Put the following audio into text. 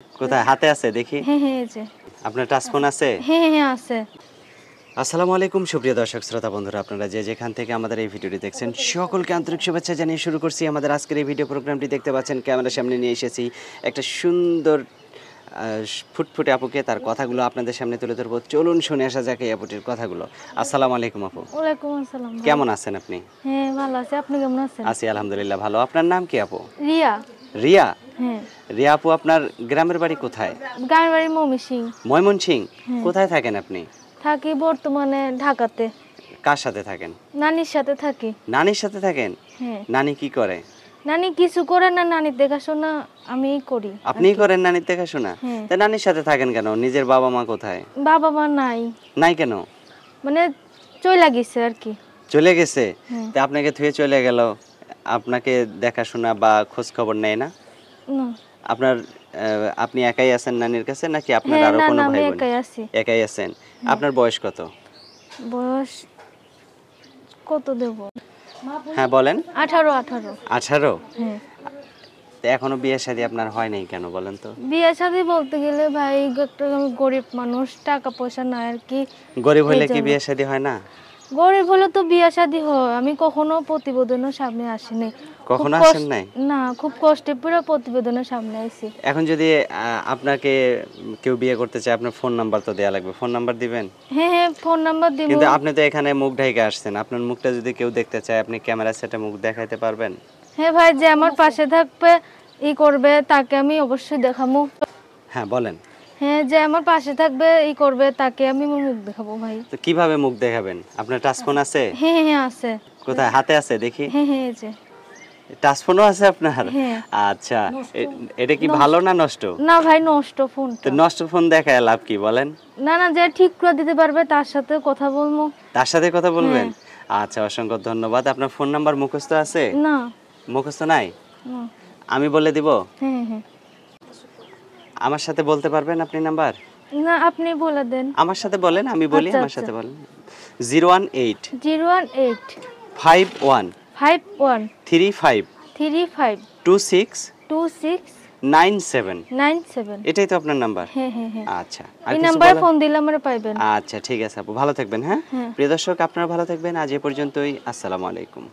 কোথায় হাতে আছে দেখি? হ্যাঁ হ্যাঁ এই যে। আপনার টাচ ফোন আছে? হ্যাঁ হ্যাঁ আছে। আসসালামু আলাইকুম সুপ্রিয় দর্শক শ্রোতা বন্ধুরা, আপনারা যে যেখান থেকে আমাদের এই ভিডিওটি দেখছেন সকলকে আন্তরিক শুভেচ্ছা জানিয়ে শুরু করছি আমাদের আজকের এই ভিডিও প্রোগ্রামটি। দেখতে পাচ্ছেন ক্যামেরার সামনে নিয়ে এসেছি একটা সুন্দর ফুটফুটে আপুকে, তার কথাগুলো আপনাদের সামনে তুলে ধরবো। চলুন শুনে আসা যাক এই আপুটির কথাগুলো। আসসালামু আলাইকুম আপু। ওয়ালাইকুম আসসালাম। কেমন আছেন আপনি? হ্যাঁ ভালো আছি, আপনি কেমন আছেন? আছি আলহামদুলিল্লাহ ভালো। আপনার নাম কি আপু? রিয়া। রিয়া? হ্যাঁ। রিয়া আপু, আপনার গ্রামের বাড়ি কোথায়? গ্রামের বাড়ি ময়মনসিং। ময়মনসিং? কোথায় থাকেন আপনি? থাকি বর্তমানে ঢাকাতে। কার সাথে থাকেন? নানির সাথে থাকি। নানির সাথে থাকেন? হ্যাঁ। নানি কি করে? নানি কিছু করে না, নানির দেখাশোনা আমিই করি। আপনিই করেন নানির দেখাশোনা? হ্যাঁ। তা নানির সাথে থাকেন কেন? নিজের বাবা মা কোথায়? বাবা মা নাই। নাই কেন? মানে চলে গেছে আর কি। চলে গেছে? হ্যাঁ। তা আপনাকে থুয়ে চলে গেল, আপনাকে দেখাশোনা বা খোঁজ খবর নেয় না? না। আপনার আপনি একাই আছেন নানির কাছে নাকি আপনার হ্যাঁ, আরো না কোনো না ভাই আমি বোন? একাই আছি। একাই আছেন। আপনার বয়স কত? বয়স কত দেব? হ্যাঁ বলেন। 18। 18? হ্যাঁ। তা এখনো বিয়ে শাদী আপনার হয় নাই কেন বলেন তো? বিয়ে শাদী বলতে গেলে ভাই একটা আমি গরিব মানুষ, টাকা পয়সা নাই আর কি। গরিব হলে এই কি জন্য। বিয়ে শাদী হয় না? গরিব হলে তো বিয়ে শাদী হয়। আমি কখনো প্রতিবেদনের সামনে আসিনি। কখনো আসেন নাই? না, খুব কষ্টে পুরো প্রতিবেদনের সামনে আইছি। এখন যদি আপনাকে কেউ বিয়ে করতে চায়, আপনার ফোন নাম্বার তো দেয়া লাগবে। ফোন নাম্বার দিবেন? হ্যাঁ হ্যাঁ ফোন নাম্বার দিব। কিন্তু আপনি তো এখানে মুখ ঢাইকা আসছেন, আপনার মুখটা যদি কেউ দেখতে চায় আপনি ক্যামেরা সেটে মুখ দেখাইতে পারবেন? হ্যাঁ ভাই, যে আমার পাশে থাকবে ই করবে তাকে আমি অবশ্যই দেখাবো। হ্যাঁ বলেন। হ্যাঁ, যে আমার পাশে থাকবে ই করবে তাকে আমি মুখ দেখাবো ভাই। তো কিভাবে মুখ দেখাবেন? আপনার টাচ ফোন আছে? হ্যাঁ হ্যাঁ হ্যাঁ আছে। কোথায় হাতে আছে দেখি? হ্যাঁ হ্যাঁ এই যে। টাচ ফোনও আছে আপনার? হ্যাঁ। আচ্ছা, এটা কি ভালো না নষ্ট? না ভাই নষ্ট তো ফোনটা। নষ্ট ফোন দেখায় লাভ কি বলেন? না না, যে ঠিক করে দিতে পারবে তার সাথে কথা বলবো। তার সাথে কথা বলবেন? আচ্ছা, অসংখ্য ধন্যবাদ। আপনার ফোন নাম্বার মুখস্থ আছে? না। মুখস্থ নাই? না। আমি বলে দিব? হ্যাঁ হ্যাঁ। আমার সাথে বলতে পারবেন আপনি নাম্বার? না, আপনি বলে দেন। আমার সাথে বলেন, আমি বলি। আচ্ছা, আমার আচ্ছা। সাথে বলেন। 018 018 51 51 35 35 26 26 97। 97। এটাই তো আপনার নাম্বার? হ্যাঁ হ্যাঁ হ্যাঁ। আচ্ছা, আর এই কিছু নাম্বারে বলার? ফোন দিলে আমরা পাইবেন। আচ্ছা ঠিক আছে আপু, ভালো থাকবেন। হ্যাঁ হ্যাঁ। প্রিয় দর্শক, আপনারা ভালো থাকবেন। আজ এ পর্যন্তই। আসসালামু আলাইকুম।